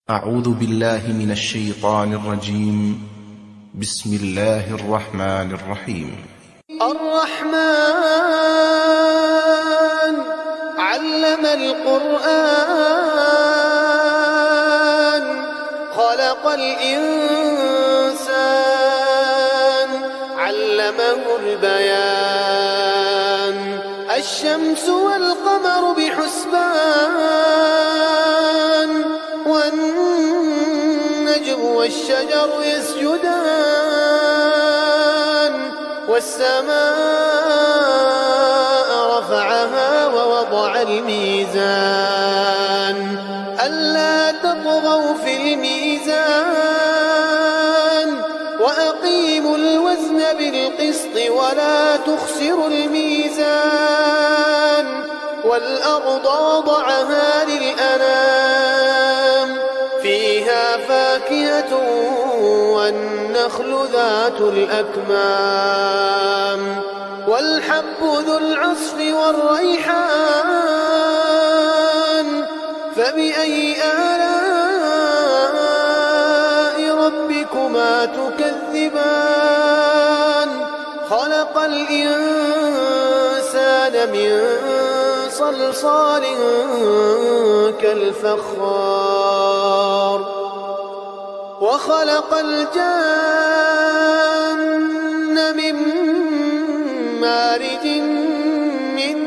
أعوذ بالله من الشيطان الرجيم. بسم الله الرحمن الرحيم. الرحمن علم القرآن خلق الإنسان علمه البيان الشمس والقمر بحسبان والنجم والشجر يسجدان والسماء رفعها ووضع الميزان ألا تطغوا في الميزان وأقيموا الوزن بالقسط ولا تخسروا الميزان والأرض وضعها للأنام فيها فاكهة والنخل ذات الأكمام والحب ذو العصف والريحان فبأي آلاء ربكما تكذبان خلق الإنسان من صلصال كالفخار وخلق الجان من مارج من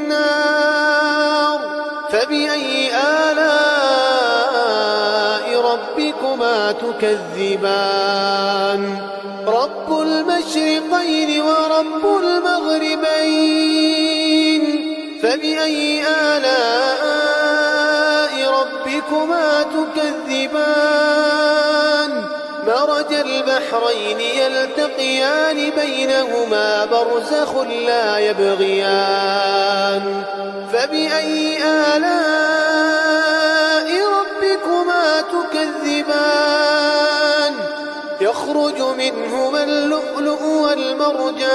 نار فبأي آلاء ربكما تكذبان رب المشرقين ورب المغربين فبأي آلاء ربكما تكذبان مرج البحرين يلتقيان بينهما برزخ لا يبغيان فبأي آلاء ربكما تكذبان يخرج منهما اللؤلؤ والمرجان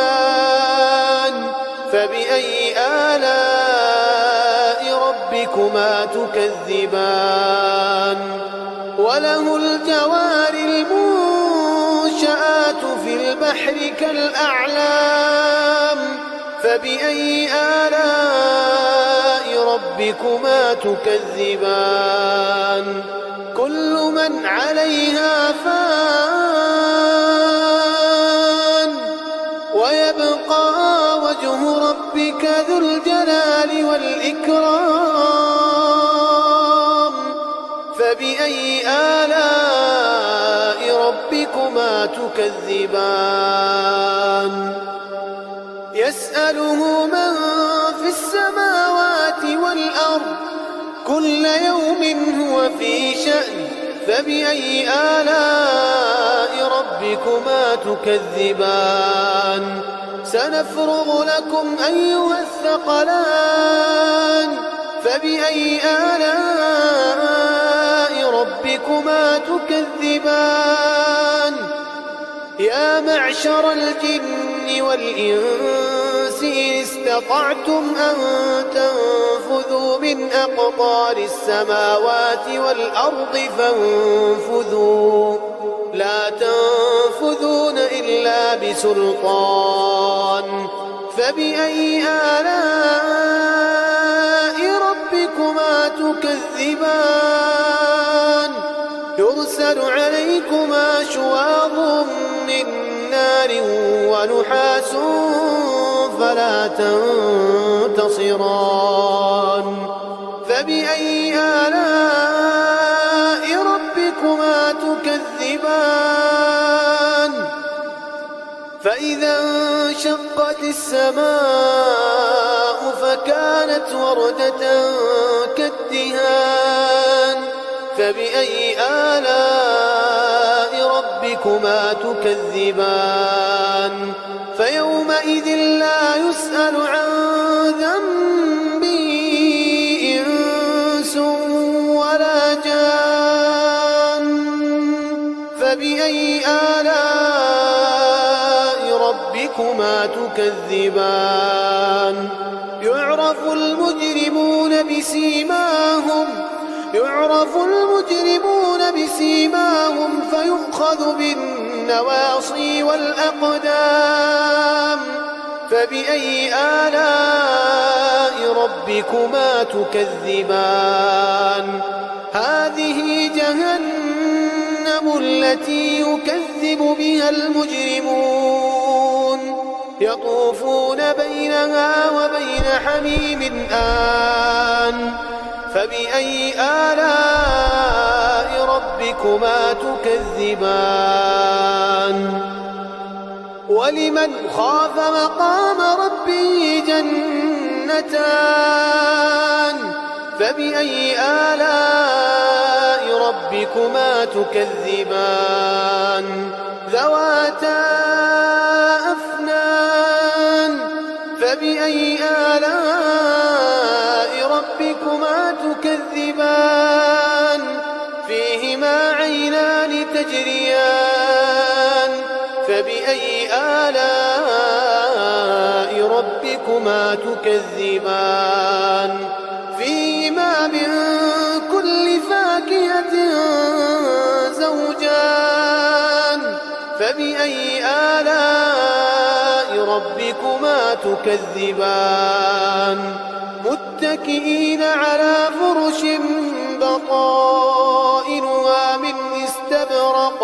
فبأي آلاء ربكما تكذبان وله الجوار المنشآت في البحر كالأعلام فبأي آلاء ربكما تكذبان كل من عليها فان ويبقى وجه ربك ذو الجلال والإكرام فبأي آلاء ربكما تكذبان يسأله من في السماوات والأرض كل يوم هو في شأن فبأي آلاء ربكما تكذبان سنفرغ لكم أيها الثقلان فبأي آلاء ربكما تكذبان يا معشر الجن والإنس إن استطعتم أن تنفذوا من أقطار السماوات والأرض فانفذوا لا تنفذون إلا بسلطان فبأي آلاء ربكما تكذبان يرسل عليكما شواظ من نار ونحاس فلا تنتصران فبأي آلاء ربكما تكذبان فإذا انشقت السماء فكانت وردة كالدهان فبأي آلاء ربكما تكذبان فيومئذ لا يسأل عن ذنبه إنس ولا جان فبأي آلاء ربكما تكذبان يعرف المجرمون بسيماهم يعرف المجرمون يؤخذ بالنواصي والأقدام. فبأي آلاء ربكما تكذبان؟ هذه جهنم التي يكذب بها المجرمون، يطوفون بينها وبين حميم آن. فبأي آلاء ربكما تكذبان؟ ولمن خاف مقام ربه جنتان. فبأي آلاء ربكما تكذبان؟ ذواتا أفنان. فبأي آلاء ربكما تكذبان؟ فيهما عينان تجريان. فبأي آلاء ربكما تكذبان؟ فيهما من كل فاكهة زوجان. فبأي آلاء ربكما تكذبان؟ متكئين على فرش بطائنها من استبرق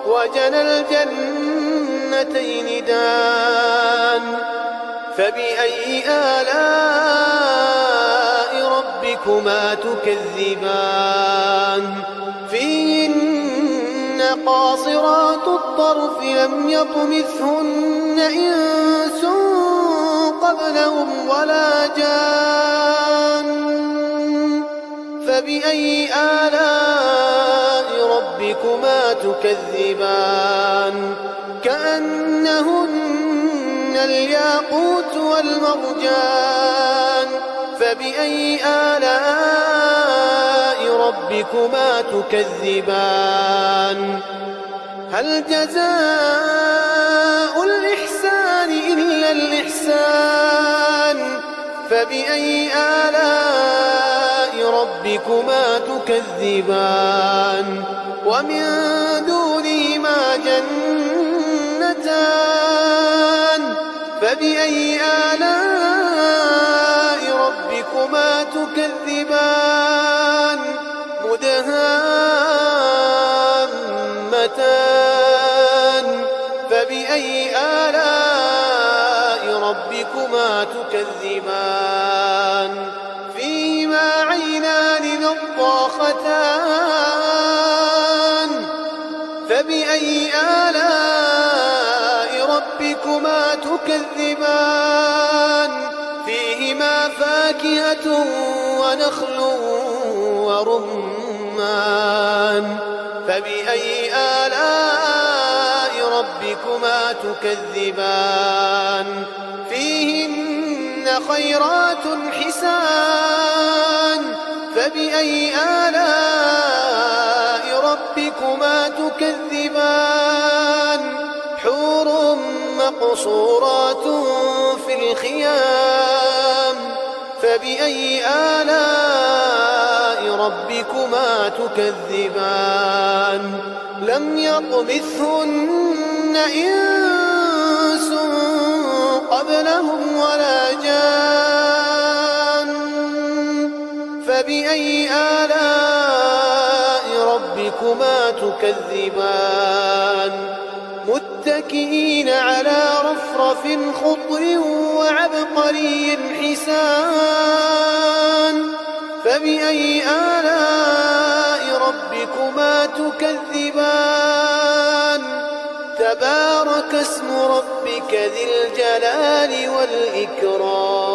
وجنى الجنتين دان. فبأي آلاء ربكما تكذبان؟ فيهن قاصرات الطرف لم يطمثهن إنس قبلهم ولا جان. فبأي آلاء ربكما تكذبان؟ كأنهن الياقوت والمرجان. فبأي آلاء ربكما تكذبان؟ هل جزاء الإحسان إلا الإحسان؟ فبأي آلاء ربكما تكذبان؟ ومن دونهما جنتان. فبأي آلاء ربكما تكذبان؟ مدهامتان. فبأي آلاء ربكما تكذبان؟ فيهما عينان نضاختان. فبأي آلاء ربكما تكذبان؟ فيهما فاكهة ونخل ورمان. فبأي آلاء ربكما تكذبان؟ فيهن خيرات حسان. فبأي آلاء ربكما تكذبان؟ حور مقصورات في الخيام. فبأي آلاء ربكما تكذبان؟ لم يطمثهن إنس قبلهم ولا جان. فبأي آلاء ربكما تكذبان؟ متكئين على رفرف خضر وعبقري حسان. فبأي آلاء ربكما تكذبان؟ تبارك اسم ربك ذي الجلال والإكرام.